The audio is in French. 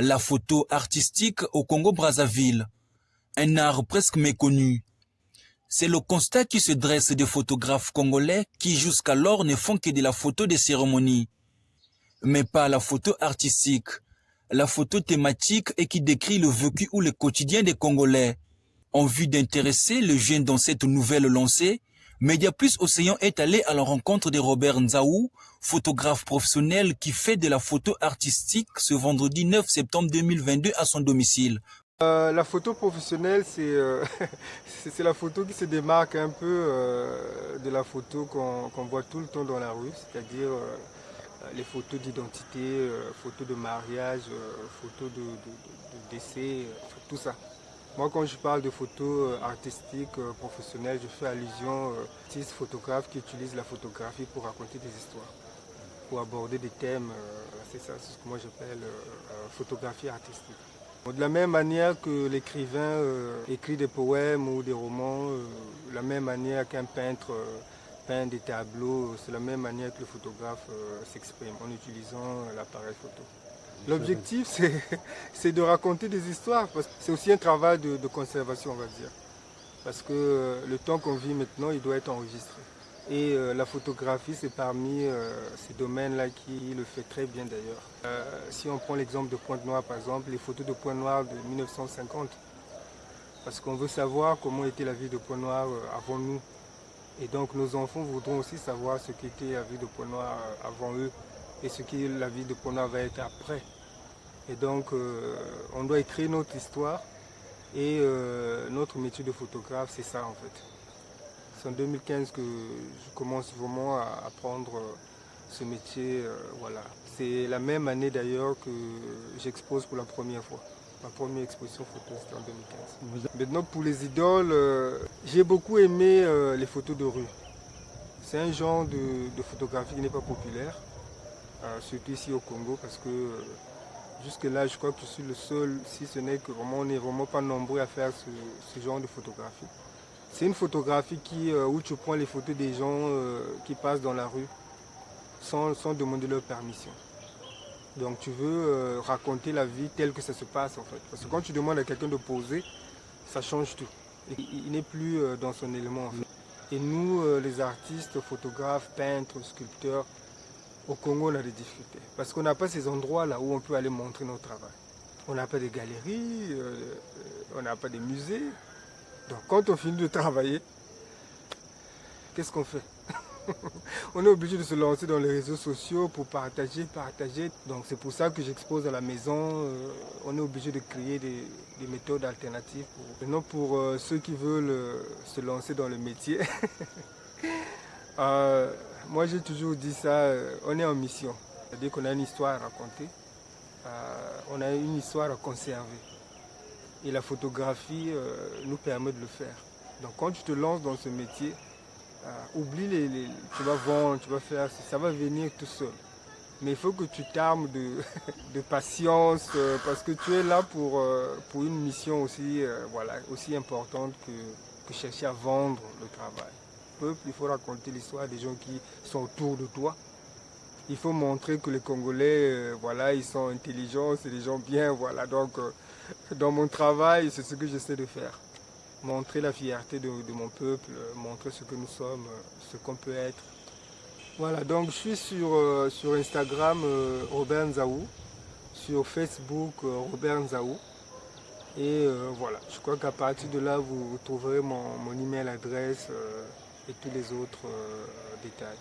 La photo artistique au Congo-Brazzaville, un art presque méconnu. C'est le constat qui se dresse des photographes congolais qui jusqu'alors ne font que de la photo de cérémonie. Mais pas la photo artistique, la photo thématique et qui décrit le vécu ou le quotidien des Congolais. En vue d'intéresser les jeunes dans cette nouvelle lancée, Mediaplus Océan est allé à la rencontre de Robert Nzaou, photographe professionnel qui fait de la photo artistique ce vendredi 9 septembre 2022 à son domicile. La photo professionnelle, c'est la photo qui se démarque un peu de la photo qu'on voit tout le temps dans la rue, c'est-à-dire les photos d'identité, photos de mariage, photos de décès, tout ça. Moi, quand je parle de photos artistiques, professionnelles, je fais allusion aux artistes photographes qui utilisent la photographie pour raconter des histoires, pour aborder des thèmes. C'est ça, c'est ce que moi j'appelle photographie artistique. De la même manière que l'écrivain écrit des poèmes ou des romans, de la même manière qu'un peintre peint des tableaux, c'est la même manière que le photographe s'exprime en utilisant l'appareil photo. L'objectif, c'est de raconter des histoires, parce que c'est aussi un travail de conservation, on va dire. Parce que le temps qu'on vit maintenant, il doit être enregistré. Et la photographie, c'est parmi ces domaines-là qui le fait très bien d'ailleurs. Si on prend l'exemple de Pointe-Noire, par exemple, les photos de Pointe-Noire de 1950, parce qu'on veut savoir comment était la vie de Pointe-Noire avant nous. Et donc nos enfants voudront aussi savoir ce qu'était la vie de Pointe-Noire avant eux et ce que la vie de Pointe-Noire va être après. Et donc on doit écrire notre histoire et notre métier de photographe, c'est ça en fait. C'est en 2015 que je commence vraiment à apprendre ce métier. Voilà. C'est la même année d'ailleurs que j'expose pour la première fois. Ma première exposition photo, c'était en 2015. Maintenant, pour les idoles, j'ai beaucoup aimé les photos de rue. C'est un genre de photographie qui n'est pas populaire, surtout ici au Congo, parce que jusque-là, je crois que je suis le seul, si ce n'est que vraiment, on n'est vraiment pas nombreux à faire ce genre de photographie. C'est une photographie où tu prends les photos des gens qui passent dans la rue sans demander leur permission. Donc tu veux raconter la vie telle que ça se passe en fait. Parce que quand tu demandes à quelqu'un de poser, ça change tout. Il n'est plus dans son élément en fait. Et nous, les artistes, photographes, peintres, sculpteurs, au Congo, on a des difficultés. Parce qu'on n'a pas ces endroits-là où on peut aller montrer notre travail. On n'a pas de galeries, on n'a pas de musées. Donc quand on finit de travailler, qu'est-ce qu'on fait? On est obligé de se lancer dans les réseaux sociaux pour partager. Donc c'est pour ça que j'expose à la maison. On est obligé de créer des méthodes alternatives. Maintenant pour ceux qui veulent se lancer dans le métier, moi j'ai toujours dit ça, on est en mission. C'est-à-dire qu'on a une histoire à raconter, on a une histoire à conserver. Et la photographie nous permet de le faire. Donc quand tu te lances dans ce métier, oublie tu vas vendre, tu vas faire, ça va venir tout seul. Mais il faut que tu t'armes de patience parce que tu es là pour une mission aussi, voilà, aussi importante que chercher à vendre le travail. Peuple, il faut raconter l'histoire des gens qui sont autour de toi. Il faut montrer que les Congolais, voilà, ils sont intelligents, c'est des gens bien, voilà. Donc, dans mon travail, c'est ce que j'essaie de faire. Montrer la fierté de mon peuple, montrer ce que nous sommes, ce qu'on peut être. Voilà, donc je suis sur Instagram Robert Nzaou, sur Facebook Robert Nzaou. Et voilà, je crois qu'à partir de là, vous trouverez mon email adresse et tous les autres détails.